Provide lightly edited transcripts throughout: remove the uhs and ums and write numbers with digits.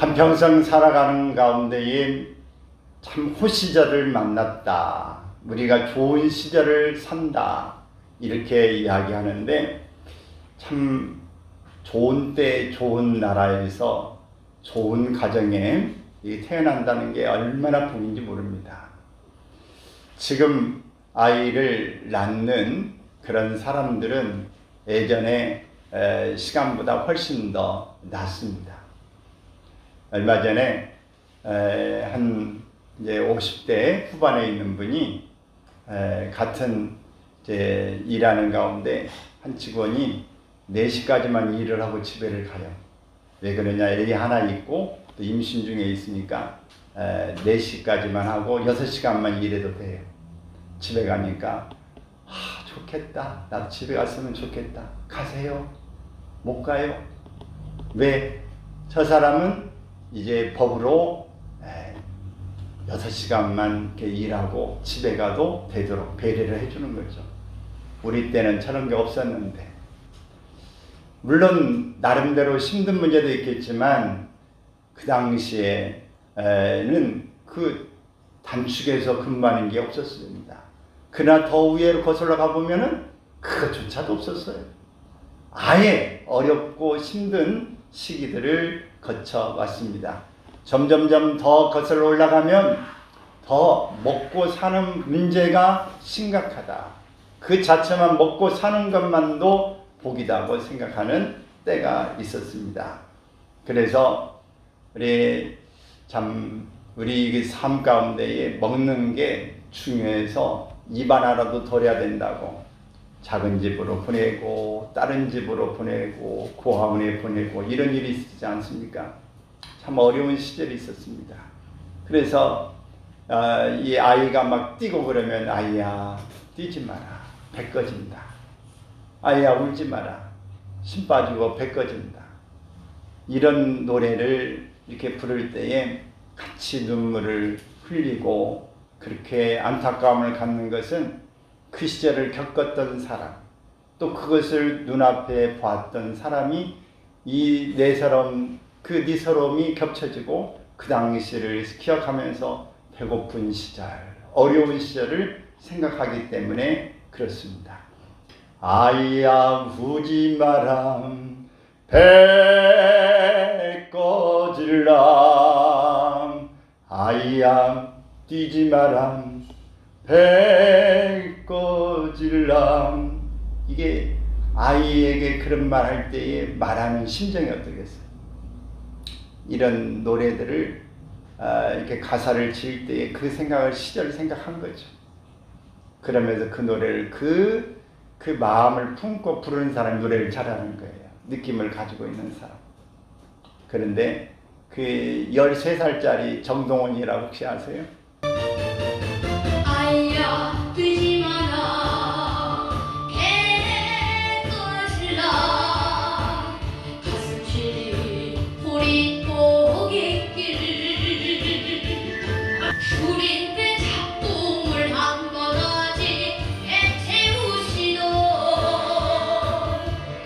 한평생 살아가는 가운데에 참 호시절을 만났다. 우리가 좋은 시절을 산다. 이렇게 이야기하는데 참 좋은 때 좋은 나라에서 좋은 가정에 태어난다는 게 얼마나 복인지 모릅니다. 지금 아이를 낳는 그런 사람들은 예전에 시간보다 훨씬 더 낫습니다. 얼마 전에 한 이제 50대 후반에 있는 분이 같은 이제 일하는 가운데 한 직원이 4시까지만 일을 하고 집에를 가요. 왜 그러냐? 애기 하나 있고 또 임신 중에 있으니까 4시까지만 하고 6시간만 일해도 돼요. 집에 가니까 좋겠다. 나도 집에 갔으면 좋겠다. 가세요. 못 가요. 왜? 저 사람은 이제 법으로 6시간만 이렇게 일하고 집에 가도 되도록 배려를 해주는 거죠. 우리 때는 저런 게 없었는데, 물론 나름대로 힘든 문제도 있겠지만 그 당시에는 그 단축에서 근무하는 게 없었습니다. 그러나 더 위로 거슬러 가보면은 그것조차도 없었어요. 아예 어렵고 힘든 시기들을 거쳐왔습니다. 점점점 더 거슬러 올라가면 더 먹고 사는 문제가 심각하다. 그 자체만 먹고 사는 것만도 복이다고 생각하는 때가 있었습니다. 그래서 우리 삶 가운데에 먹는 게 중요해서 입 하나라도 덜어야 된다고 작은 집으로 보내고 다른 집으로 보내고 고아원에 보내고 이런 일이 있지 않습니까? 참 어려운 시절이 있었습니다. 그래서 이 아이가 막 뛰고 그러면 아이야 뛰지 마라. 배 꺼진다. 아이야 울지 마라. 심 빠지고 배 꺼진다. 이런 노래를 이렇게 부를 때에 같이 눈물을 흘리고 그렇게 안타까움을 갖는 것은 그 시절을 겪었던 사람, 또 그것을 눈앞에 봤던 사람이 이 네 서러움이 겹쳐지고 그 당시를 기억하면서 배고픈 시절, 어려운 시절을 생각하기 때문에 그렇습니다. 아이야 우지 마라 배 꺼질라 아이야 뛰지 마라 배 꺼질라. 이게 아이에게 그런 말 할 때에 말하는 심정이 어떠겠어요? 이런 노래들을 이렇게 가사를 지을 때에 그 시절을 생각한 거죠. 그러면서 그 노래를 그 마음을 품고 부르는 사람이 노래를 잘하는 거예요. 느낌을 가지고 있는 사람. 그런데 그 13살짜리 정동원이라고 혹시 아세요? 아이야 뛰지 마라 배 꺼질라 가슴 시리 우리 고갯길 줄인 배 작품을 한 바가지 애태우시던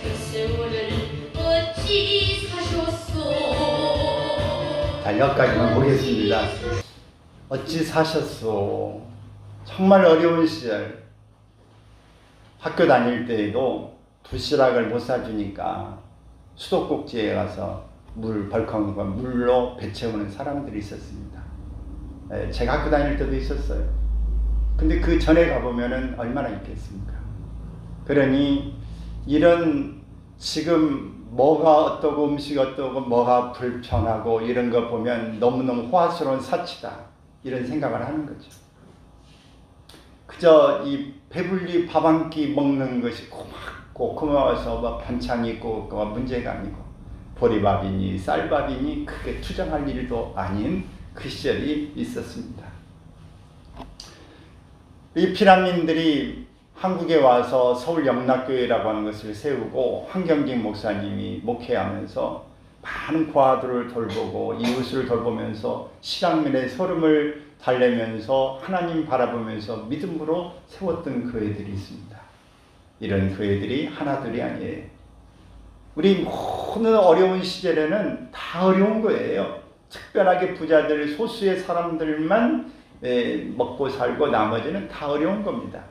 그 세월을 어찌 사셨소. 자, 여기까지만 보겠습니다. 어찌 사셨소. 정말 어려운 시절 학교 다닐 때에도 도시락을 못 사주니까 수도꼭지에 가서 벌컥 물로 배 채우는 사람들이 있었습니다. 제가 학교 다닐 때도 있었어요. 근데 그 전에 가보면은 얼마나 있겠습니까? 그러니 이런 지금 뭐가 어떠고 음식이 어떠고 뭐가 불편하고 이런 거 보면 너무너무 호화스러운 사치다 이런 생각을 하는 거죠. 그저 이 배불리 밥 한 끼 먹는 것이 고마워서 뭐 반찬이 있고 그거 문제가 아니고 보리밥이니 쌀밥이니 크게 투정할 일도 아닌 그 시절이 있었습니다. 이 피난민들이 한국에 와서 서울 영락교회라고 하는 것을 세우고 황경직 목사님이 목회하면서 많은 고아들을 돌보고 이웃을 돌보면서 실향민의 소름을 달래면서 하나님 바라보면서 믿음으로 세웠던 교회들이 있습니다. 이런 교회들이 하나둘이 아니에요. 우리 모든 어려운 시절에는 다 어려운 거예요. 특별하게 부자들 소수의 사람들만 먹고 살고 나머지는 다 어려운 겁니다.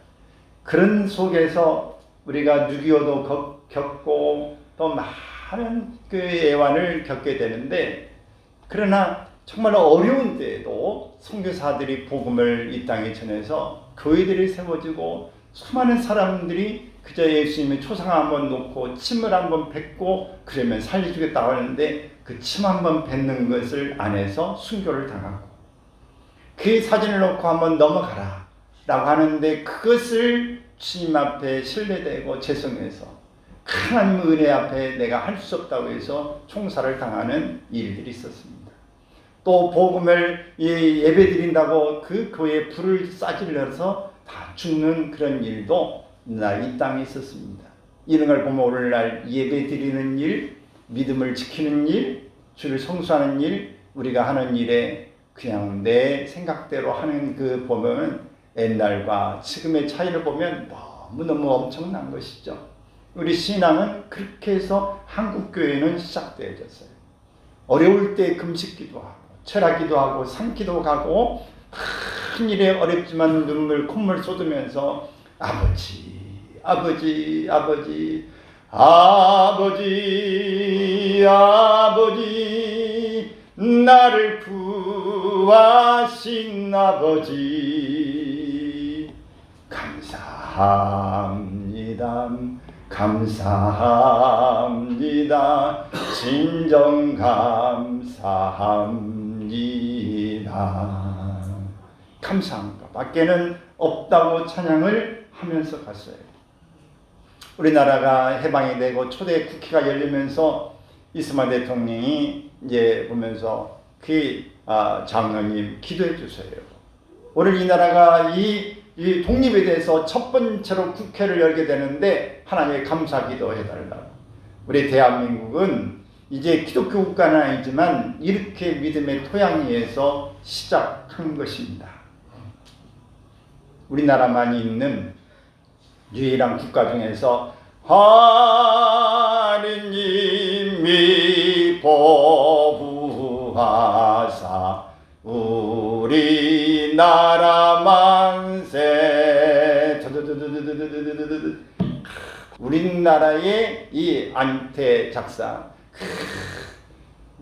그런 속에서 우리가 6.25도 겪고 또 많은 그 애환을 겪게 되는데, 그러나 정말 어려운 때에도 선교사들이 복음을 이 땅에 전해서 교회들이 세워지고 수많은 사람들이 그저 예수님의 초상 한번 놓고 침을 한번 뱉고 그러면 살려주겠다고 하는데 그 침 한번 뱉는 것을 안 해서 순교를 당하고, 그 사진을 놓고 한번 넘어가라 라고 하는데 그것을 주님 앞에 신뢰되고 죄송해서 하나님 은혜 앞에 내가 할 수 없다고 해서 총살을 당하는 일들이 있었습니다. 또 복음을 예배드린다고 그 교회에 불을 싸질러서 다 죽는 그런 일도 이 땅에 있었습니다. 이런 걸 보면 오늘날 예배드리는 일, 믿음을 지키는 일, 주를 성수하는 일, 우리가 하는 일에 그냥 내 생각대로 하는 그 보면 옛날과 지금의 차이를 보면 너무너무 엄청난 것이죠. 우리 신앙은 그렇게 해서 한국교회는 시작되어졌어요. 어려울 때 금식기도 하고 철학기도 하고 산기도 가고 큰 일에 어렵지만 눈물 콧물 쏟으면서 아버지 아버지 아버지 아버지 아버지 나를 구하신 아버지 감사합니다 감사합니다 진정 감사합니다. 감사합니다 밖에는 없다고 찬양을 하면서 갔어요. 우리나라가 해방이 되고 초대 국회가 열리면서 이스마 대통령이 이제 보면서 그 장로님 기도해 주세요. 오늘 이 나라가 이 독립에 대해서 첫 번째로 국회를 열게 되는데 하나님의 감사 기도해 달라고. 우리 대한민국은 이제 기독교 국가는 아니지만 이렇게 믿음의 토양위에서 시작한 것입니다. 우리나라만이 있는 유일한 국가 중에서 하느님이 보호하사 우리나라 만세. 우리나라의 이 안태 작사,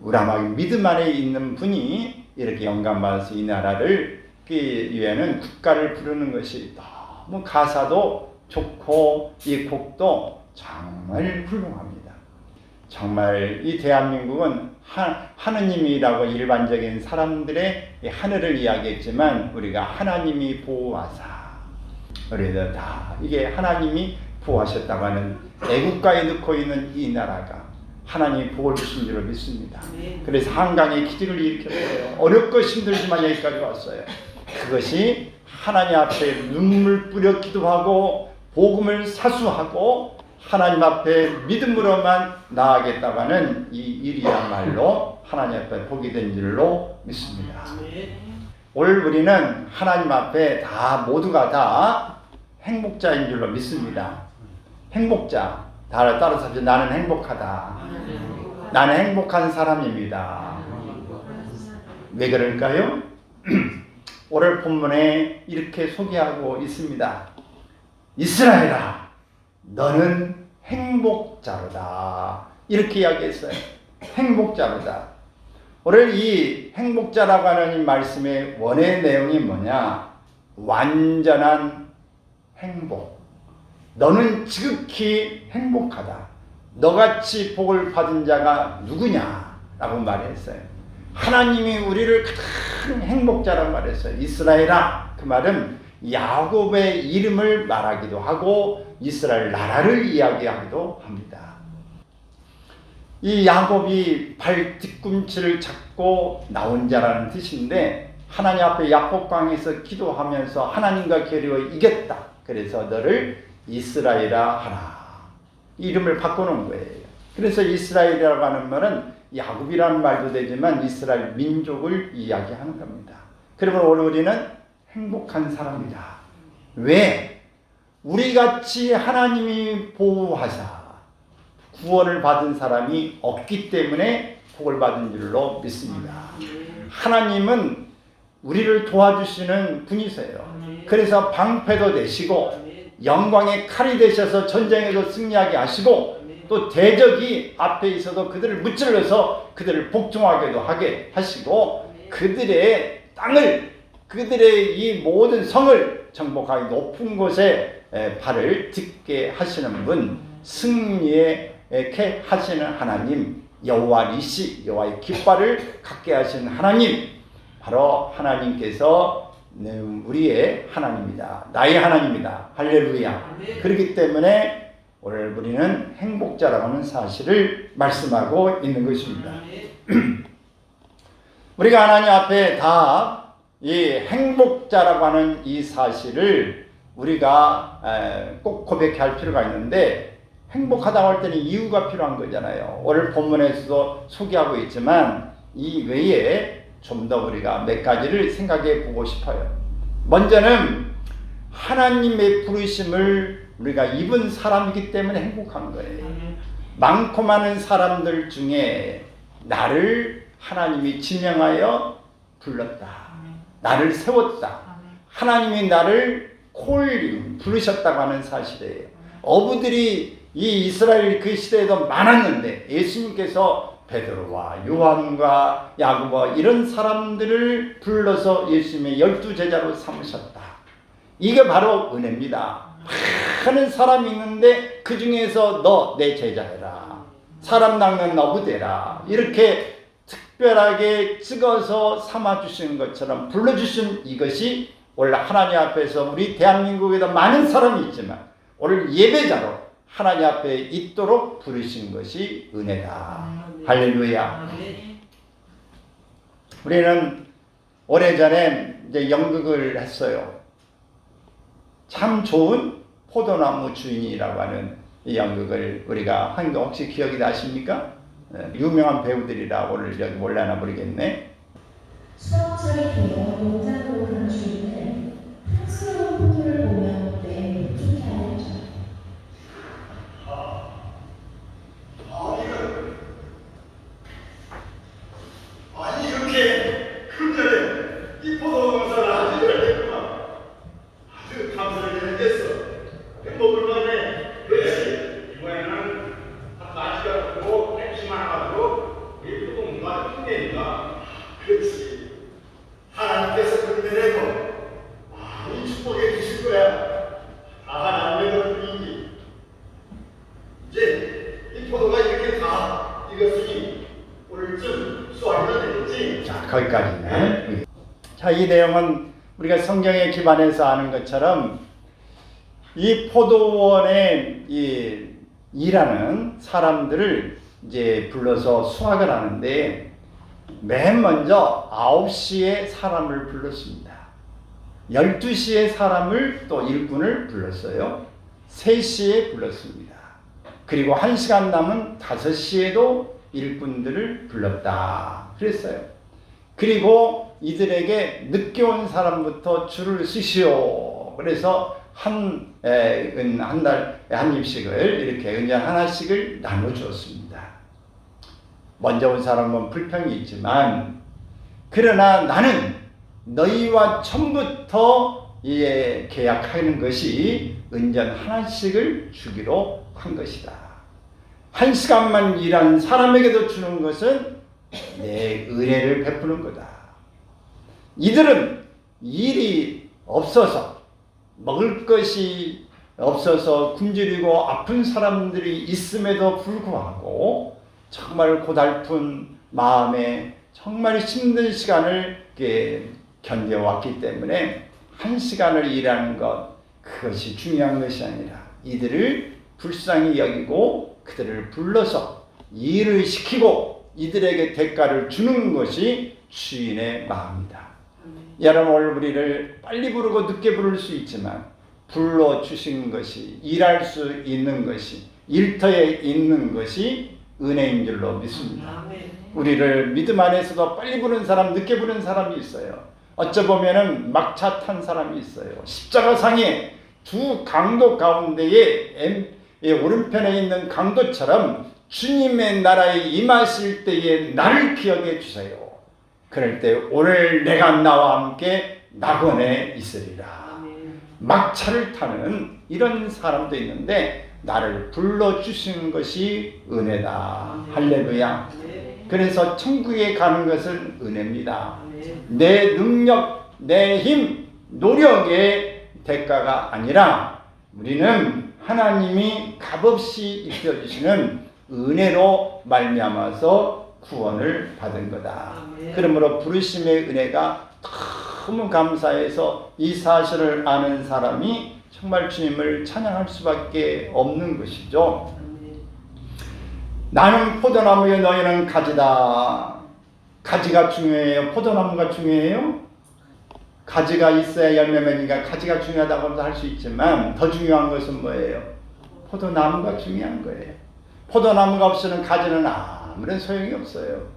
우라마기 믿음 안에 있는 분이 이렇게 영감받아서 이 나라를 그 위에는 국가를 부르는 것이 너무 가사도 좋고 이 곡도 정말 훌륭합니다. 정말 이 대한민국은 하느님이라고 일반적인 사람들의 하늘을 이야기했지만 우리가 하나님이 보호하사, 우리도 다 이게 하나님이 보호하셨다고 하는 애국가에 넣고 있는 이 나라가 하나님이 복을 주신 줄로 믿습니다. 그래서 한강에 기적을 일으켰어요. 어렵고 힘들지만 여기까지 왔어요. 그것이 하나님 앞에 눈물 뿌려 기도하고 복음을 사수하고 하나님 앞에 믿음으로만 나아가겠다고 하는 이 일이야말로 하나님 앞에 복이 된 줄로 믿습니다. 오늘 우리는 하나님 앞에 다 모두가 다 행복자인 줄로 믿습니다. 행복자. 따라서 나는 행복하다. 나는 행복한 사람입니다. 왜 그럴까요? 오늘 본문에 이렇게 소개하고 있습니다. 이스라엘아, 너는 행복자로다. 이렇게 이야기했어요. 행복자로다. 오늘 이 행복자라고 하는 이 말씀의 원의 내용이 뭐냐? 완전한 행복. 너는 지극히 행복하다. 너같이 복을 받은 자가 누구냐? 라고 말했어요. 하나님이 우리를 큰 행복자라고 말했어요. 이스라엘아. 그 말은 야곱의 이름을 말하기도 하고 이스라엘 나라를 이야기하기도 합니다. 이 야곱이 발 뒤꿈치를 잡고 나온 자라는 뜻인데 하나님 앞에 야곱강에서 기도하면서 하나님과 겨루어 이겼다. 그래서 너를 이스라엘아 하라. 이름을 바꿔놓은 거예요. 그래서 이스라엘이라고 하는 말은 야곱이라는 말도 되지만 이스라엘 민족을 이야기하는 겁니다. 그러면 오늘 우리는 행복한 사람이다. 왜? 우리같이 하나님이 보호하사 구원을 받은 사람이 없기 때문에 복을 받은 줄로 믿습니다. 하나님은 우리를 도와주시는 분이세요. 그래서 방패도 되시고 영광의 칼이 되셔서 전쟁에도 승리하게 하시고 또 대적이 앞에 있어도 그들을 무찔러서 그들을 복종하게도 하게 하시고 그들의 땅을, 그들의 이 모든 성을 정복하기 높은 곳에 발을 딛게 하시는 분, 승리하게 하시는 하나님, 여호와 니시, 여호와의 깃발을 갖게 하시는 하나님, 바로 하나님께서 우리의 하나님이다. 나의 하나님이다. 할렐루야. 그렇기 때문에 오늘 우리는 행복자라고 하는 사실을 말씀하고 있는 것입니다. 우리가 하나님 앞에 다 이 행복자라고 하는 이 사실을 우리가 꼭 고백할 필요가 있는데, 행복하다고 할 때는 이유가 필요한 거잖아요. 오늘 본문에서도 소개하고 있지만 이 외에 좀 더 우리가 몇 가지를 생각해 보고 싶어요. 먼저는 하나님의 부르심을 우리가 입은 사람이기 때문에 행복한 거예요. 많고 많은 사람들 중에 나를 하나님이 지명하여 불렀다. 나를 세웠다. 하나님이 나를 부르셨다고 하는 사실이에요. 어부들이 이 이스라엘 그 시대에도 많았는데 예수님께서 베드로와 요한과 야고보 이런 사람들을 불러서 예수님의 12제자로 삼으셨다. 이게 바로 은혜입니다. 많은 사람이 있는데 그 중에서 너 내 제자해라. 사람 낚는 어부 되라. 이렇게 특별하게 찍어서 삼아주시는 것처럼 불러주신 이것이 원래 하나님 앞에서 우리 대한민국에도 많은 사람이 있지만 오늘 예배자로 하나님 앞에 있도록 부르신 것이 은혜다. 할렐루야. 우리는 오래전에 이제 연극을 했어요. 참 좋은 포도나무 주인이라고 하는 이 연극을 우리가 한 거 혹시 기억이 나십니까? 유명한 배우들이라 오늘 여기 몰라나 모르겠네. 수학자의 개와 농장으로 간 주인은 탐스러운 포도를 보며 매우 쫓아다녔죠. 아니 이렇게 금년에 이 포도 농사를 아주 잘했구만. 아주 감사를 했어. 먹을 만해. 그렇지. 이번에는 날씨가 덥고 햇빛만 와가지고 우리 포도농가 힘내니까. 그렇지. 하나님께서 금년에도 많이 축복해 주실 거야. 다 하나님의 분이지. 이제 이 포도가 이렇게 다 익었으니 오늘쯤 수확이 되겠지. 자, 거기까지네. 자, 이 내용은 우리가 성경에 기반해서 아는 것처럼 이 포도원에 일하는 사람들을 이제 불러서 수확을 하는데 맨 먼저 9시에 사람을 불렀습니다. 12시에 사람을 또 일꾼을 불렀어요. 3시에 불렀습니다. 그리고 1시간 남은 5시에도 일꾼들을 불렀다 그랬어요. 그리고 이들에게 늦게 온 사람부터 줄을 서시오. 그래서 한 달에 한 입씩을 이렇게 은전 하나씩을 나눠 주었습니다. 먼저 온 사람은 불평이 있지만 그러나 나는 너희와 처음부터 계약하는 것이 은전 하나씩을 주기로 한 것이다. 1시간만 일한 사람에게도 주는 것은 내 은혜를 베푸는 거다. 이들은 일이 없어서 먹을 것이 없어서 굶주리고 아픈 사람들이 있음에도 불구하고 정말 고달픈 마음에 정말 힘든 시간을 견뎌왔기 때문에 1시간을 일하는 것, 그것이 중요한 것이 아니라 이들을 불쌍히 여기고 그들을 불러서 일을 시키고 이들에게 대가를 주는 것이 주인의 마음이다. 여러분, 오늘 우리를 빨리 부르고 늦게 부를 수 있지만 불러주신 것이, 일할 수 있는 것이, 일터에 있는 것이 은혜인 줄로 믿습니다. 우리를 믿음 안에서도 빨리 부른 사람, 늦게 부른 사람이 있어요. 어쩌보면은 막차 탄 사람이 있어요. 십자가상에 두 강도 가운데에 오른편에 있는 강도처럼 주님의 나라에 임하실 때에 나를 기억해 주세요. 그럴 때 오늘 내가 나와 함께 낙원에 있으리라. 막차를 타는 이런 사람도 있는데 나를 불러주신 것이 은혜다. 할렐루야. 그래서 천국에 가는 것은 은혜입니다. 내 능력, 내 힘, 노력의 대가가 아니라 우리는 하나님이 값없이 입혀주시는 은혜로 말미암아서 구원을 받은 거다. 그러므로 부르심의 은혜가 너무 감사해서 이 사실을 아는 사람이 정말 주님을 찬양할 수밖에 없는 것이죠. 나는 포도나무에 너희는 가지다. 가지가 중요해요? 포도나무가 중요해요? 가지가 있어야 열매 맺으니까 가지가 중요하다고 할 수 있지만 더 중요한 것은 뭐예요? 포도나무가 중요한 거예요. 포도나무가 없이는 가지는 아무런 소용이 없어요.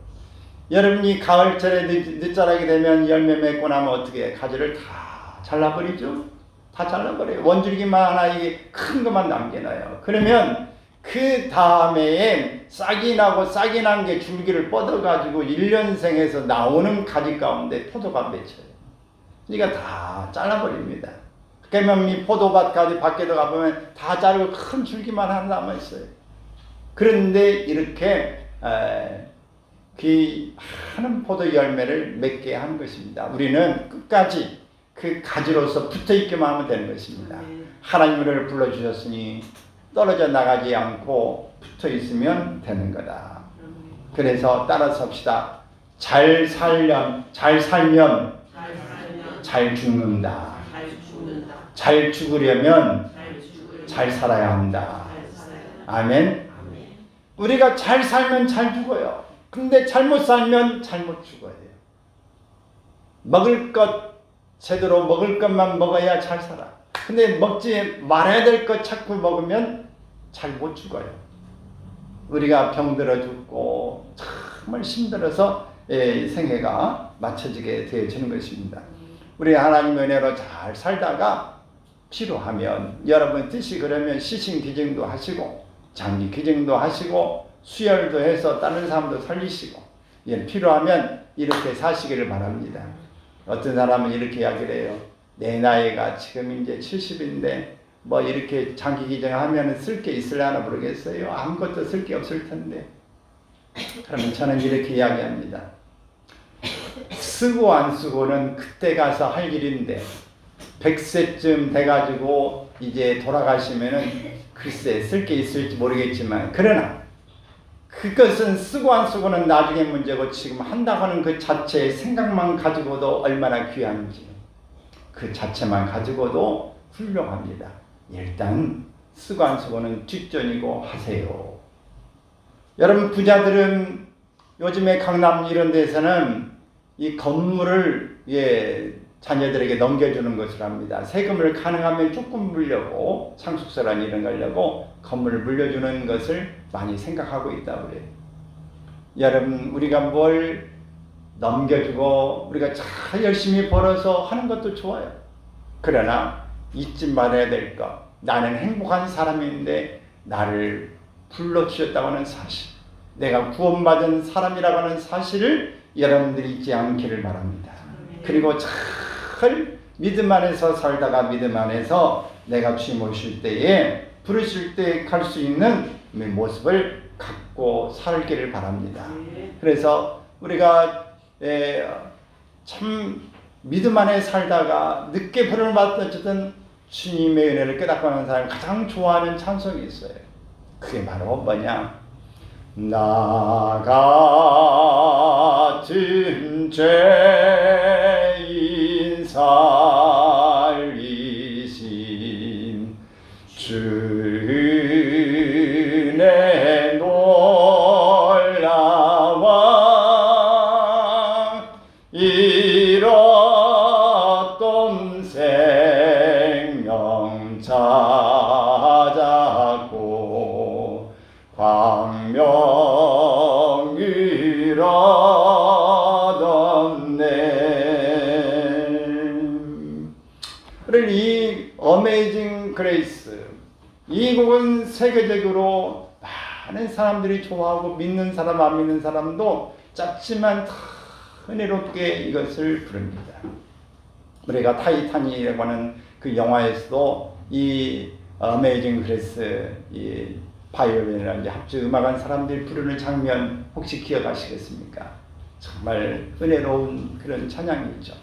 여러분이 가을철에 늦자라게 되면 열매 맺고 나면 어떻게 해? 가지를 다 잘라버리죠? 다 잘라버려요. 원줄기만 하나 이게 큰 것만 남겨놔요. 그러면 그 다음에 싹이 나고 싹이 난 게 줄기를 뻗어가지고 1년생에서 나오는 가지 가운데 포도가 맺혀요. 그러니까 다 잘라버립니다. 그러면 이 포도밭 가지 밖에도 가보면 다 자르고 큰 줄기만 하나 남아있어요. 그런데 이렇게 하는 포도 열매를 맺게 한 것입니다. 우리는 끝까지 그 가지로서 붙어있기만 하면 되는 것입니다. 하나님 우리를 불러주셨으니 떨어져 나가지 않고 붙어있으면 되는 거다. 그래서 따라서 합시다. 잘 살면 잘 죽는다. 잘 죽으려면 잘 살아야 한다. 아멘. 우리가 잘 살면 잘 죽어요. 근데 잘못 살면 잘못 죽어요. 먹을 것 제대로 먹을 것만 먹어야 잘 살아. 근데 먹지 말아야 될 것 자꾸 먹으면 잘 못 죽어요. 우리가 병들어 죽고 정말 힘들어서 생애가 맞춰지게 되어지는 것입니다. 우리 하나님의 은혜로 잘 살다가 필요하면 여러분 뜻이 그러면 시신기증도 하시고 장기기증도 하시고 수혈도 해서 다른 사람도 살리시고 필요하면 이렇게 사시기를 바랍니다. 어떤 사람은 이렇게 이야기를 해요. 내 나이가 지금 이제 70인데 뭐 이렇게 장기기증하면 쓸 게 있으려나 모르겠어요. 아무것도 쓸 게 없을 텐데. 그러면 저는 이렇게 이야기합니다. 쓰고 안 쓰고는 그때 가서 할 일인데 100세쯤 돼가지고 이제 돌아가시면은 글쎄 쓸 게 있을지 모르겠지만 그러나 그것은 쓰고 안 쓰고는 나중에 문제고 지금 한다고 하는 그 자체의 생각만 가지고도 얼마나 귀한지 그 자체만 가지고도 훌륭합니다. 일단 쓰고 안 쓰고는 뒷전이고 하세요. 여러분 부자들은 요즘에 강남 이런 데서는 이 건물을 자녀들에게 넘겨주는 것을 합니다. 세금을 가능하면 조금 물려고 상속세란 이런 걸 하려고 건물을 물려주는 것을 많이 생각하고 있다고 그래요. 여러분 우리가 뭘 넘겨주고 우리가 잘 열심히 벌어서 하는 것도 좋아요. 그러나 잊지 말아야 될 것. 나는 행복한 사람인데 나를 불러주셨다고 하는 사실. 내가 구원받은 사람이라고 하는 사실을 여러분들이 잊지 않기를 바랍니다. 그리고 잘 믿음 안에서 살다가 믿음 안에서 내가 주님 오실 때에 부르실 때 갈 수 있는 모습을 갖고 살기를 바랍니다. 그래서 우리가 참 믿음 안에 살다가 늦게 부름을 받았던 주님의 은혜를 깨닫고 하는 사람이 가장 좋아하는 찬송이 있어요. 그게 바로 뭐냐? 나 같은 죄인 살리신 주의 놀라와 잃었던 생명 찾았고 광명을 얻었네. 이 어메이징 그레이스 이 곡은 세계적으로 많은 사람들이 좋아하고 믿는 사람 안 믿는 사람도 짧지만 다 은혜롭게 이것을 부릅니다. 우리가 타이타닉이라고 하는 그 영화에서도 이 어메이징 그레이스 이 바이올린이라는 합주 음악한 사람들이 부르는 장면 혹시 기억하시겠습니까? 정말 은혜로운 그런 찬양이죠.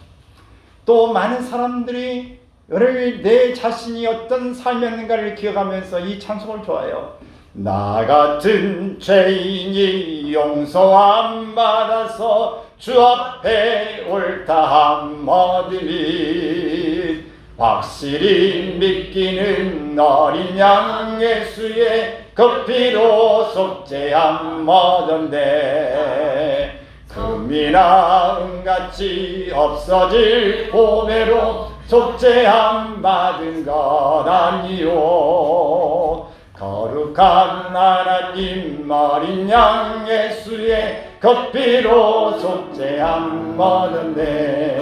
또 많은 사람들이 내 자신이 어떤 삶이었는가를 기억하면서 이 찬송을 좋아해요. 나 같은 죄인이 용서함 받아서 주 앞에 옳다함 얻으리 확실히 믿기는 어린 양 예수의 그 피로 속죄함 얻었네 금이나 은같이 없어질 보배로 속죄함 받은 것 아니요 거룩한 하나님 어린 양 예수의 그 피로 속죄함 얻었네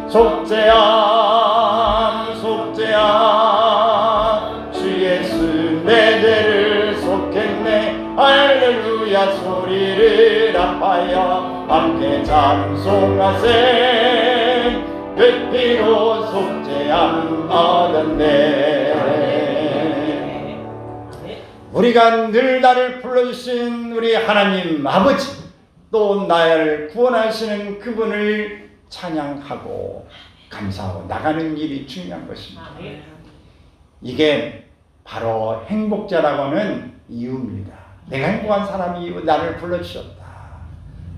속죄함 속죄함 주 예수 내 죄를 속했네 할렐루야 소리를 아파여 함께 찬송하세 그 피로 속죄함 얻었네. 우리가 늘 나를 불러주신 우리 하나님 아버지 또 나를 구원하시는 그분을 찬양하고 감사하고 나가는 일이 중요한 것입니다. 이게 바로 행복자라고 하는 이유입니다. 내가 행복한 사람이 나를 불러주셨다.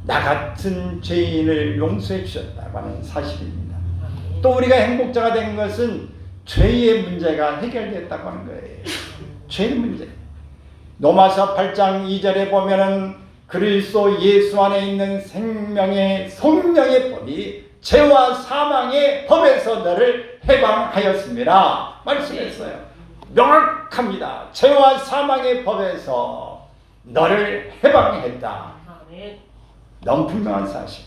나 같은 죄인을 용서해 주셨다고 하는 사실입니다. 또 우리가 행복자가 된 것은 죄의 문제가 해결됐다고 하는 거예요. 죄의 문제. 로마서 8장 2절에 보면은 그리스도 예수 안에 있는 생명의 성령의 법이 죄와 사망의 법에서 너를 해방하였습니다. 말씀했어요. 명확합니다. 죄와 사망의 법에서 너를 해방했다. 너무 분명한 사실.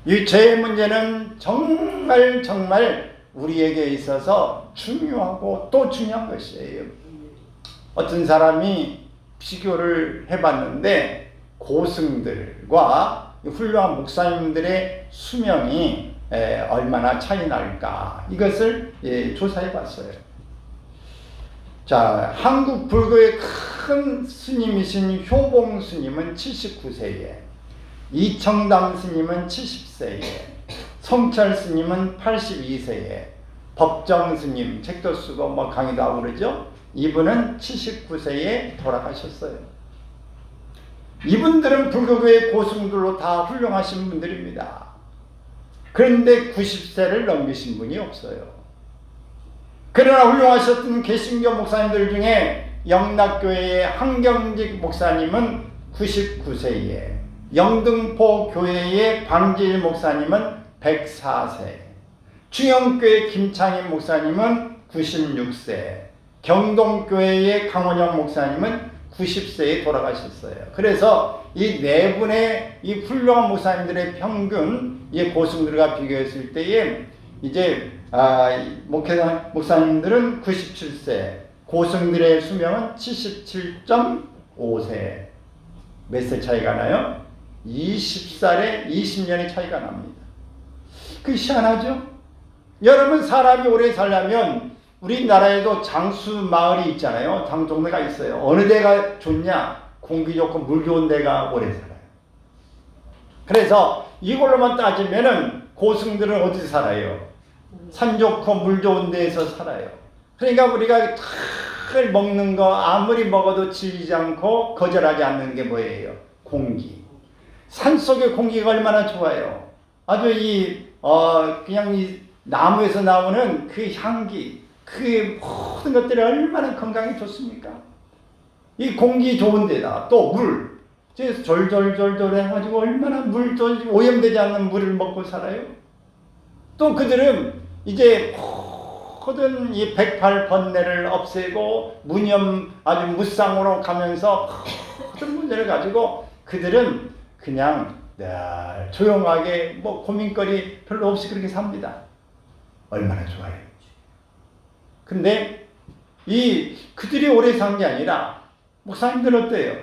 이 죄의 문제는 정말 우리에게 있어서 중요하고 또 중요한 것이에요. 어떤 사람이 비교를 해봤는데 고승들과 훌륭한 목사님들의 수명이 얼마나 차이 날까 이것을 조사해봤어요. 자, 한국 불교의 큰 스님이신 효봉 스님은 79세에, 이청담 스님은 70세에, 성철 스님은 82세에, 법정 스님 책도 쓰고 강의도 하고 그러죠. 이분은 79세에 돌아가셨어요. 이분들은 불교계의 고승들로 다 훌륭하신 분들입니다. 그런데 90세를 넘기신 분이 없어요. 그러나 훌륭하셨던 개신교 목사님들 중에 영락교회의 한경직 목사님은 99세에, 영등포 교회의 방질 목사님은 104세, 충영교회 김창인 목사님은 96세, 경동교회의 강원영 목사님은 90세에 돌아가셨어요. 그래서 이 네 분의 이 훌륭한 목사님들의 평균 이 고승들과 비교했을 때에 이제 목사님들은 97세, 고승들의 수명은 77.5세. 몇 세 차이가 나요? 20살에 20년의 차이가 납니다. 그 희한하죠? 여러분, 사람이 오래 살려면 우리나라에도 장수 마을이 있잖아요. 장동네가 있어요. 어느 데가 좋냐? 공기 좋고 물 좋은 데가 오래 살아요. 그래서 이걸로만 따지면은 고승들은 어디서 살아요? 산 좋고 물 좋은 데에서 살아요. 그러니까 우리가 탁 먹는 거 아무리 먹어도 질리지 않고 거절하지 않는 게 뭐예요? 공기. 산속의 공기가 얼마나 좋아요. 아주 그냥 이 나무에서 나오는 그 향기, 그 모든 것들이 얼마나 건강에 좋습니까? 이 공기 좋은 데다 또 물, 졸졸졸졸 해가지고 얼마나 물도 오염되지 않는 물을 먹고 살아요. 또 그들은 이제 모든 이 108번뇌를 없애고 무념 아주 무상으로 가면서 모든 문제를 가지고 그들은 그냥 조용하게 고민거리 별로 없이 그렇게 삽니다. 얼마나 좋아요. 근데 그들이 오래 산 게 아니라 목사님들 어때요?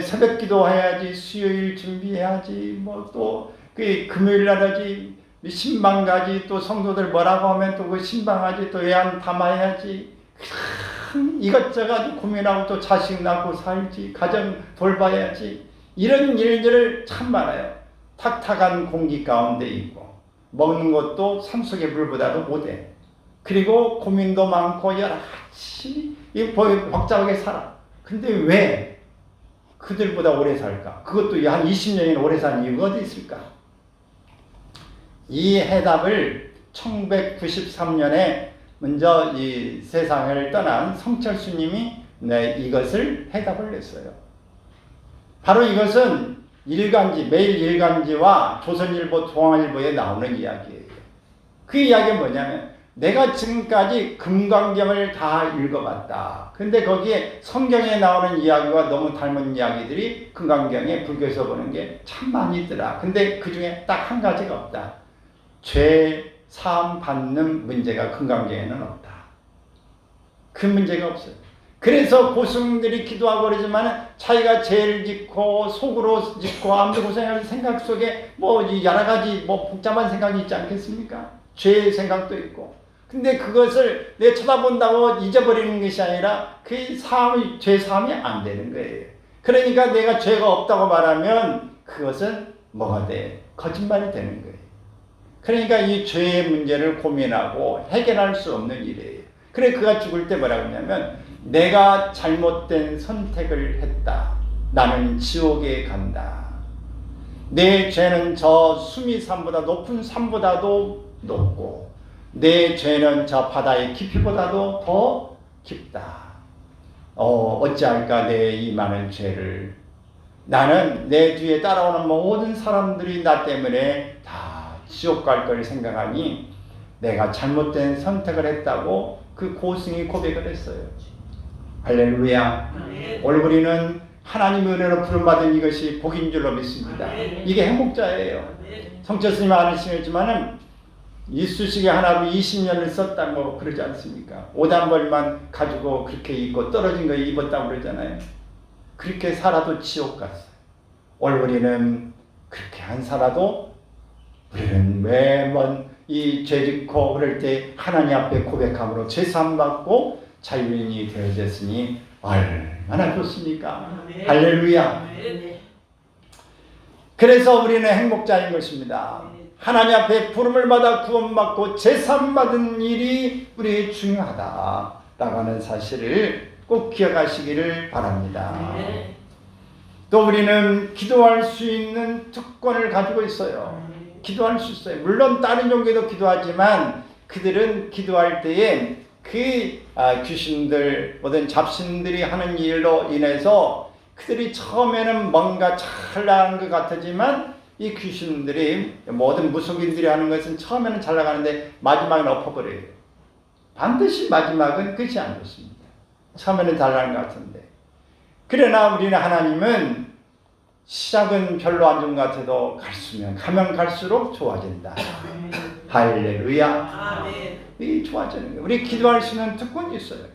새벽 기도해야지, 수요일 준비해야지, 뭐 또 그 금요일 날 하지, 신방 가지, 또 성도들 뭐라고 하면 또 그 신방 하지, 또 애안 담아야지, 이것저것 고민하고 또 자식 낳고 살지, 가정 돌봐야지, 이런 일들을 참 많아요. 탁탁한 공기 가운데 있고 먹는 것도 산속의 물보다도 못해. 그리고 고민도 많고 여러 가지 복잡하게 살아. 근데 왜 그들보다 오래 살까? 그것도 한 20년이나 오래 산 이유가 어디 있을까? 이 해답을 1993년에 먼저 이 세상을 떠난 성철수님이 이것을 해답을 냈어요. 바로 이것은 일간지, 매일 일간지와 조선일보, 동아일보에 나오는 이야기예요. 그 이야기는 뭐냐면 내가 지금까지 금강경을 다 읽어봤다. 근데 거기에 성경에 나오는 이야기와 너무 닮은 이야기들이 금강경에 불교에서 보는 게 참 많이 있더라. 근데 그 중에 딱 한 가지가 없다. 죄 사함 받는 문제가 금강경에는 없다. 그 문제가 없어요. 그래서 고승들이 기도하고 그러지만 자기가 죄를 짓고 속으로 짓고 아무도 고생하는 생각 속에 뭐 여러 가지 뭐 복잡한 생각이 있지 않겠습니까? 죄의 생각도 있고. 근데 그것을 내 쳐다본다고 잊어버리는 것이 아니라 그 죄 사함이 안 되는 거예요. 그러니까 내가 죄가 없다고 말하면 그것은 뭐가 돼? 거짓말이 되는 거예요. 그러니까 이 죄의 문제를 고민하고 해결할 수 없는 일이에요. 그래 그가 죽을 때 뭐라고 했냐면 내가 잘못된 선택을 했다. 나는 지옥에 간다. 내 죄는 저 수미산보다 높은 산보다도 높고 내 죄는 저 바다의 깊이보다도 더 깊다. 어찌할까 내 이 많은 죄를. 나는 내 뒤에 따라오는 모든 사람들이 나 때문에 다 지옥 갈 걸 생각하니 내가 잘못된 선택을 했다고 그 고승이 고백을 했어요. 할렐루야. 오늘 우리는 하나님의 은혜로 부름받은 이것이 복인 줄로 믿습니다. 이게 행복자예요. 성철스님 아시겠지만은 이쑤시개 하나로 20년을 썼다고 그러지 않습니까? 오단벌만 가지고 그렇게 입고 떨어진 거 입었다고 그러잖아요. 그렇게 살아도 지옥 갔어요. 오늘 우리는 그렇게 안 살아도 우리는 매번 이 죄짓고 그럴 때 하나님 앞에 고백함으로 죄사함 받고 자유인이 되어졌으니 얼마나 좋습니까? 할렐루야. 그래서 우리는 행복자인 것입니다. 하나님 앞에 부름을 받아 구원받고 제사함 받은 일이 우리의 중요하다라고 하는 사실을 꼭 기억하시기를 바랍니다. 또 우리는 기도할 수 있는 특권을 가지고 있어요. 기도할 수 있어요. 물론 다른 종교도 기도하지만 그들은 기도할 때에 귀신들, 모든 잡신들이 하는 일로 인해서 그들이 처음에는 뭔가 잘 나가는 것 같지만 이 귀신들이 모든 무속인들이 하는 것은 처음에는 잘 나가는데 마지막엔 엎어버려요. 반드시 마지막은 끝이 안 좋습니다. 처음에는 잘 나가는 것 같은데. 그러나 우리는 하나님은 시작은 별로 안 좋은 것 같아도 가면 갈수록 좋아진다. 할렐루야. 이 좋아지는 거예요. 우리 기도할 수 있는 특권이 있어요.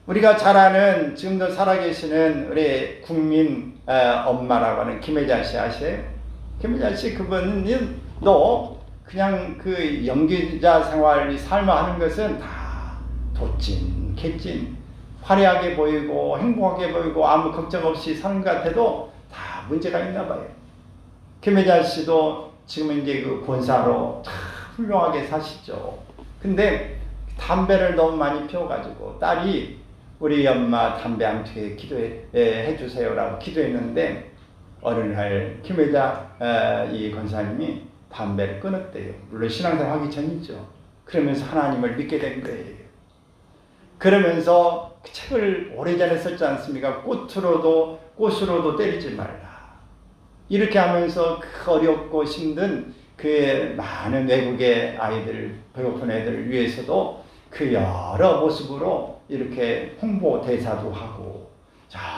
우리가 잘 아는 지금도 살아계시는 우리 국민 엄마라고 하는 김혜자 씨 아세요? 김혜자 씨 그분은 너 그냥 그 연기자 생활 삶을 하는 것은 다 도찐 개찐 화려하게 보이고 행복하게 보이고 아무 걱정 없이 사는 것 같아도 다 문제가 있나 봐요. 김혜자 씨도 지금 이제 그 권사로 다 훌륭하게 사시죠. 근데 담배를 너무 많이 피워가지고 딸이 우리 엄마 담배 안 피게 기도해 주세요라고 기도했는데 어느 날 김혜자 이 권사님이 담배를 끊었대요. 물론 신앙생활 하기 전이죠. 그러면서 하나님을 믿게 된 거예요. 그러면서 그 책을 오래전에 썼지 않습니까? 꽃으로도 때리지 말라. 이렇게 하면서 그 어렵고 힘든 그 많은 외국의 아이들, 배고픈 애들을 위해서도 그 여러 모습으로 이렇게 홍보 대사도 하고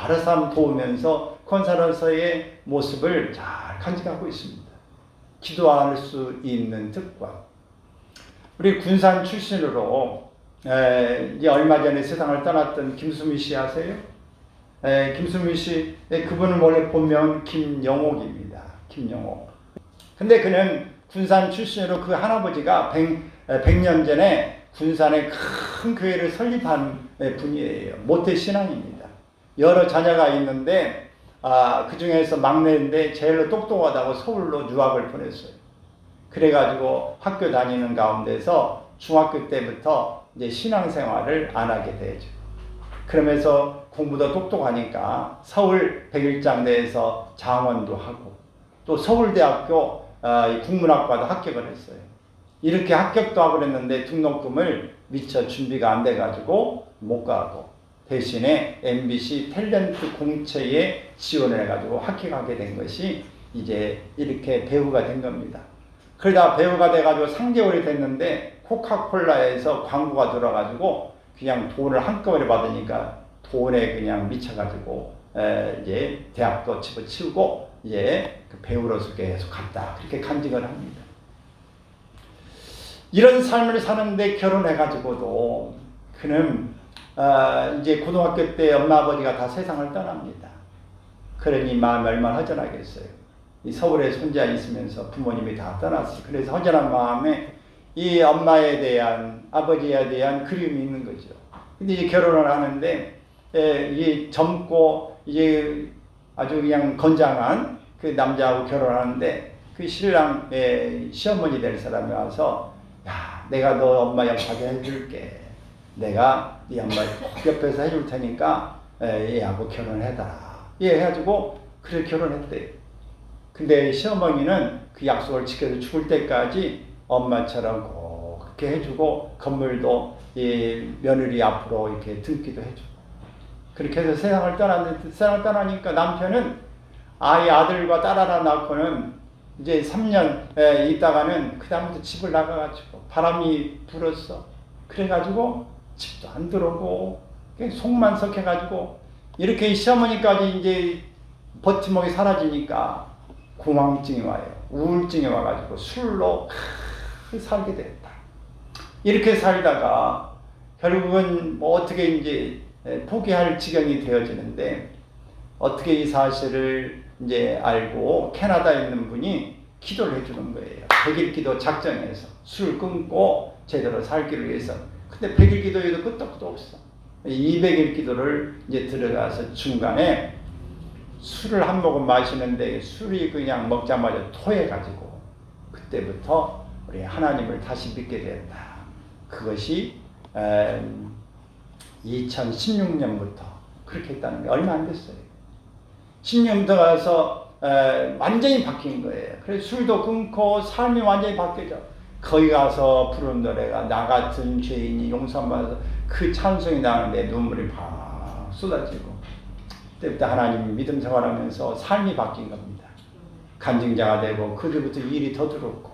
여러 사람 도우면서 권사로서의 모습을 잘 간직하고 있습니다. 기도할 수 있는 특권. 우리 군산 출신으로 이제 얼마 전에 세상을 떠났던 김수미 씨 아세요? 김수미 씨, 그분은 원래 본명은 김영옥입니다. 김영옥. 근데 그는 군산 출신으로 그 할아버지가 100년 전에 군산에 큰 교회를 설립한 분이에요. 모태 신앙입니다. 여러 자녀가 있는데 그 중에서 막내인데 제일로 똑똑하다고 서울로 유학을 보냈어요. 그래가지고 학교 다니는 가운데서 중학교 때부터 이제 신앙생활을 안 하게 되죠. 그러면서 공부도 똑똑하니까 서울 백일장대에서 장원도 하고 또 서울대학교 국문학과도 합격을 했어요. 이렇게 합격도 하고 그랬는데 등록금을 미처 준비가 안 돼가지고 못 가고 대신에 MBC 탤런트 공채에 지원을 해가지고 합격하게 된 것이 이제 이렇게 배우가 된 겁니다. 그러다 배우가 돼가지고 3개월이 됐는데 코카콜라에서 광고가 들어가지고 그냥 돈을 한꺼번에 받으니까 돈에 그냥 미쳐가지고 이제 대학도 집어치우고 이제 그 배우로서 계속 갔다 그렇게 간증을 합니다. 이런 삶을 사는데 결혼해가지고도 그는 이제 고등학교 때 엄마 아버지가 다 세상을 떠납니다. 그러니 마음이 얼마나 허전하겠어요. 이 서울에 손자 있으면서 부모님이 다 떠났어요. 그래서 허전한 마음에 이 엄마에 대한 아버지에 대한 그리움이 있는 거죠. 근데 이제 결혼을 하는데 이 젊고 이제 아주 그냥 건장한 그 남자하고 결혼하는데 그 신랑 시어머니 될 사람이 와서 야, 내가 너 엄마 역할을 해줄게. 내가 네 엄마 옆에서 해줄 테니까 얘하고 결혼해달라. 예 해가지고 그래 결혼했대요. 근데 시어머니는 그 약속을 지켜서 죽을 때까지 엄마처럼 꼭 그렇게 해주고 건물도 이 며느리 앞으로 이렇게 등기도 해주고 그렇게 해서 세상을 떠났는데 세상을 떠나니까 남편은 아들과 딸 하나 낳고는 이제 3년 있다가는 그 다음부터 집을 나가가지고 바람이 불었어. 그래가지고 집도 안 들어오고 속만 썩해가지고 이렇게 시어머니까지 이제 버팀목이 사라지니까 공황증이 와요. 우울증이 와가지고 술로 살게 됐다. 이렇게 살다가 결국은 뭐 어떻게 이제 포기할 지경이 되어지는데 어떻게 이 사실을 이제 알고 캐나다에 있는 분이 기도를 해주는 거예요. 100일 기도 작정해서 술 끊고 제대로 살기를 위해서. 근데 100일 기도에도 끄떡도 없어. 200일 기도를 이제 들어가서 중간에 술을 한 모금 마시는데 술이 그냥 먹자마자 토해가지고 그때부터 우리 하나님을 다시 믿게 됐다. 그것이 2016년부터 그렇게 했다는 게 얼마 안 됐어요. 10년부터 가서 완전히 바뀐 거예요. 그래서 술도 끊고 삶이 완전히 바뀌죠. 거기 가서 부른 노래가 나 같은 죄인이 용서받아서 그 찬송이 나는데 눈물이 팍 쏟아지고 그때부터 하나님 믿음 생활하면서 삶이 바뀐 겁니다. 간증자가 되고 그때부터 일이 더 들었고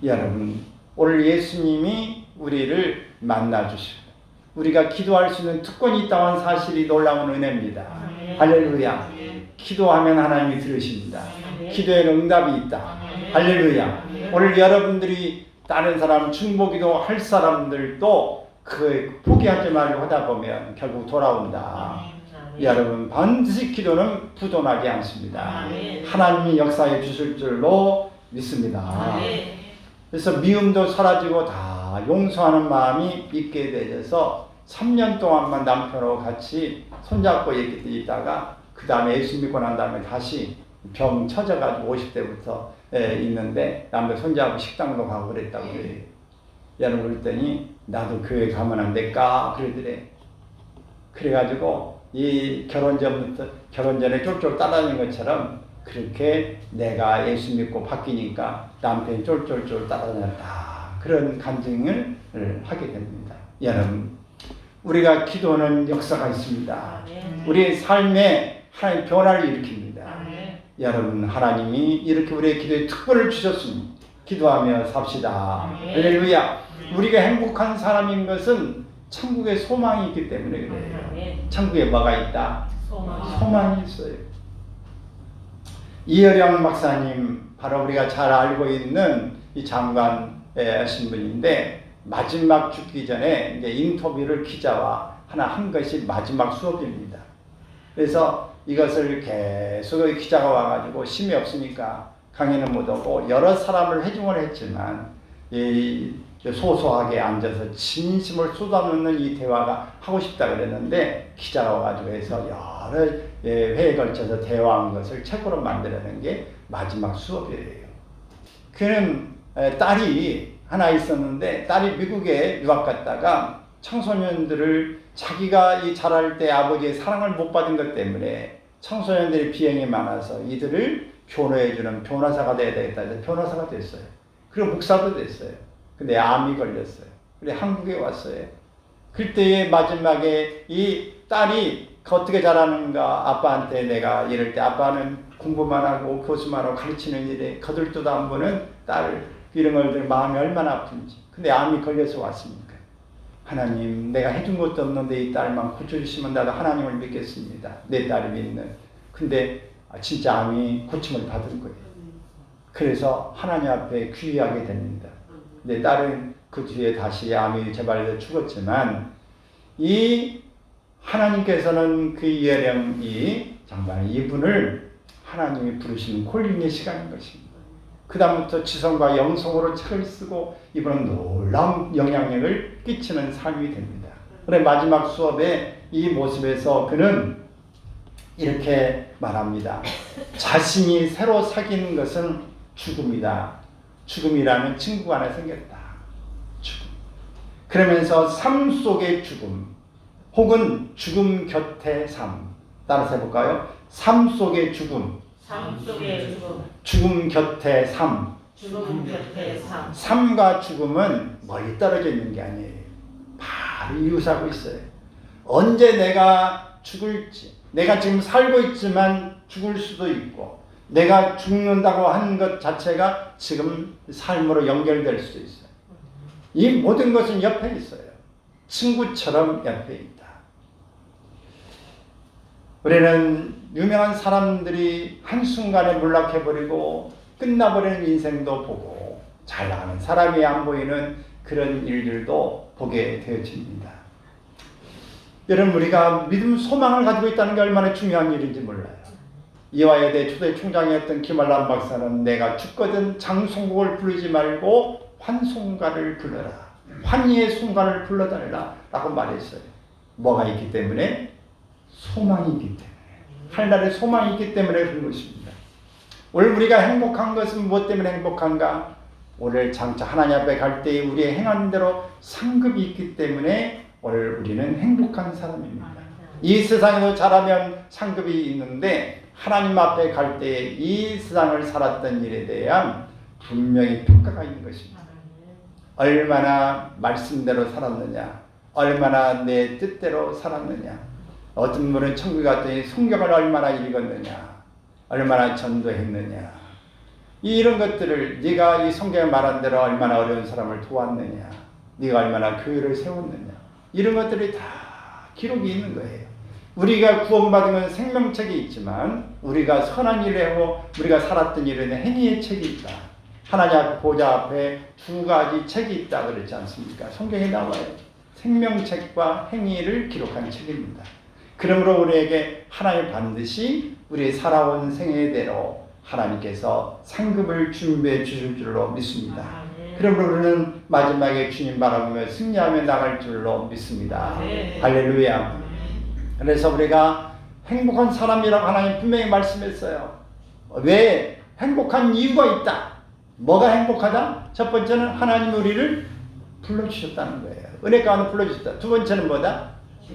여러분 오늘 예수님이 우리를 만나주시고 우리가 기도할 수 있는 특권이 있다는 사실이 놀라운 은혜입니다. 할렐루야. 기도하면 하나님이 들으십니다. 기도에는 응답이 있다. 할렐루야. 오늘 여러분들이 다른 사람 중보기도 할 사람들도 그 포기하지 말고 하다 보면 결국 돌아온다. 여러분 반드시 기도는 부도나지 않습니다. 하나님이 역사해 주실 줄로 믿습니다. 그래서 미움도 사라지고 다 용서하는 마음이 있게 되어서 3년 동안만 남편하고 같이 손잡고 이렇게 있다가 그 다음에 예수 믿고 난 다음에 다시 병 처져가지고 50대부터 있는데 남편 손잡고 식당도 가고 그랬다고 그래요. 여러분 그랬더니 나도 교회 가면 안 될까 그러더래. 그래가지고 이 결혼 전에 쫄쫄 따라다니는 것처럼 그렇게 내가 예수 믿고 바뀌니까 남편이 쫄쫄쫄 따라다녔다. 그런 간증을 하게 됩니다. 여러분 우리가 기도는 역사가 있습니다. 우리의 삶에 하나님 변화를 일으킵니다. 여러분 하나님이 이렇게 우리의 기도에 특권을 주셨으니 기도하며 삽시다. 할렐루야. 우리가 행복한 사람인 것은 천국에 소망이 있기 때문에 그래요. 천국에 뭐가 있다? 소망이 있어요. 이어령 박사님 바로 우리가 잘 알고 있는 이 장관의 신분인데 마지막 죽기 전에 이제 인터뷰를 기자와 하나 한 것이 마지막 수업입니다. 그래서 이것을 계속 기자가 와가지고 힘이 없으니까 강의는 못 오고 여러 사람을 회중을 했지만 이 소소하게 앉아서 진심을 쏟아놓는 이 대화가 하고 싶다 그랬는데 기자가 와가지고 해서 여러 회에 걸쳐서 대화한 것을 책으로 만들어낸 게 마지막 수업이에요. 그는 딸이 하나 있었는데 딸이 미국에 유학 갔다가 청소년들을 자기가 이 자랄 때 아버지의 사랑을 못 받은 것 때문에 청소년들이 비행이 많아서 이들을 교로해주는 변호사가 돼야 되겠다 해서 변호사가 됐어요. 그리고 목사도 됐어요. 근데 암이 걸렸어요. 그래 한국에 왔어요. 그때의 마지막에 이 딸이 어떻게 자라는가 아빠한테 내가 이럴 때 아빠는 공부만 하고 교수만 하고 가르치는 일에 거들떠도 안 보는 딸 이런 걸들 마음이 얼마나 아픈지. 근데 암이 걸려서 왔습니까? 하나님 내가 해준 것도 없는데 이 딸만 고쳐주시면 나도 하나님을 믿겠습니다. 내 딸이 믿는. 근데 진짜 암이 고침을 받은 거예요. 그래서 하나님 앞에 귀의하게 됩니다. 내 딸은 그 뒤에 다시 암이 재발해서 죽었지만 이 하나님께서는 그 예령이 정말 이분을 하나님이 부르시는 콜링의 시간인 것입니다. 그 다음부터 지성과 영성으로 책을 쓰고 이분은 놀라운 영향력을 끼치는 삶이 됩니다. 그런데 마지막 수업에 이 모습에서 그는 이렇게 말합니다. 자신이 새로 사귀는 것은 죽음이다. 죽음이라는 친구가 하나 생겼다. 죽음. 그러면서 삶 속의 죽음 혹은 죽음 곁의 삶. 따라서 해볼까요? 삶 속의 죽음. 삶 속의 죽음. 죽음 곁의 삶. 죽음 곁의 삶. 삶과 죽음은 멀리 떨어져 있는 게 아니에요. 바로 이웃하고 있어요. 언제 내가 죽을지, 내가 지금 살고 있지만 죽을 수도 있고, 내가 죽는다고 하는 것 자체가 지금 삶으로 연결될 수도 있어요. 이 모든 것은 옆에 있어요. 친구처럼 옆에 있다. 우리는 유명한 사람들이 한순간에 몰락해버리고 끝나버리는 인생도 보고 잘 아는 사람이 안 보이는 그런 일들도 보게 되어집니다. 여러분 우리가 믿음 소망을 가지고 있다는 게 얼마나 중요한 일인지 몰라요. 이화여대 초대 총장이었던 김알람 박사는 내가 죽거든 장송곡을 부르지 말고 환송가를 불러라. 환희의 송가를 불러달라 라고 말했어요. 뭐가 있기 때문에? 소망이 있기 때문에. 하늘나라에 소망이 있기 때문에 그런 것입니다. 오늘 우리가 행복한 것은 무엇 때문에 행복한가? 오늘 장차 하나님 앞에 갈 때 우리의 행하는 대로 상급이 있기 때문에 오늘 우리는 행복한 사람입니다. 이 세상에서 자라면 상급이 있는데 하나님 앞에 갈 때 이 세상을 살았던 일에 대한 분명히 평가가 있는 것입니다. 얼마나 말씀대로 살았느냐, 얼마나 내 뜻대로 살았느냐, 어떤 분은 천국에 갔더니 성경을 얼마나 읽었느냐, 얼마나 전도했느냐, 이런 것들을 네가 이 성경에 말한 대로 얼마나 어려운 사람을 도왔느냐, 네가 얼마나 교회를 세웠느냐, 이런 것들이 다 기록이 있는 거예요. 우리가 구원받은 건 생명책이 있지만 우리가 선한 일을 하고 우리가 살았던 일에는 행위의 책이 있다. 하나님 보좌 앞에 두 가지 책이 있다 그랬지 않습니까? 성경에 나와요. 생명책과 행위를 기록한 책입니다. 그러므로 우리에게 하나님 반드시 우리 살아온 생애대로 하나님께서 상급을 준비해 주실 줄로 믿습니다. 그러므로 우리는 마지막에 주님 바라보며 승리하며 나갈 줄로 믿습니다. 할렐루야. 그래서 우리가 행복한 사람이라고 하나님 분명히 말씀했어요. 왜? 행복한 이유가 있다. 뭐가 행복하다? 첫 번째는 하나님 우리를 불러주셨다는 거예요. 은혜 가운데 불러주셨다. 두 번째는 뭐다?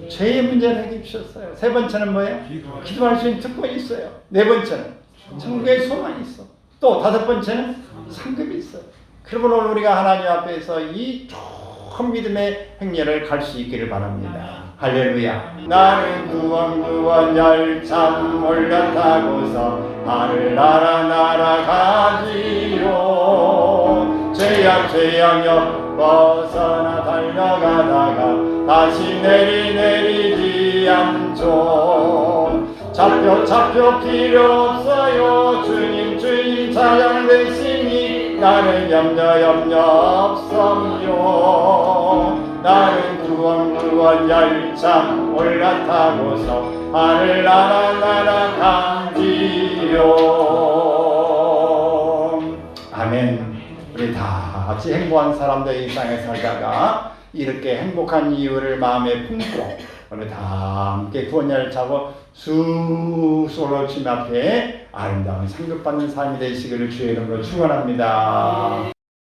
죄의 문제를 해결해 주셨어요. 세 번째는 뭐예요? 기도할 수 있는 특권이 있어요. 네 번째는 천국의 소망이 있어. 또 다섯 번째는 상급이 있어요. 그러므로 우리가 하나님 앞에서 이 좋은 믿음의 행렬을 갈 수 있기를 바랍니다. 할렐루야. 나를 구원 열참 올라타고서 하늘나라 날아가지요. 죄악 옆 벗어나 달려가다가 다시 내리지 않죠. 잡혀 필요 없어요. 주님 찬양 되시니 나는 염려 없어요. 나는 구원 열창 올라타고서 하늘나라 날아간지요. 아멘. 우리 다 같이 행복한 사람들 이 땅에 살다가 이렇게 행복한 이유를 마음에 품고 우리 다 함께 구원 열차고 수소로 주님 앞에 아름다운 상급받는 삶이 되시기를 주의 이름으로 축원합니다.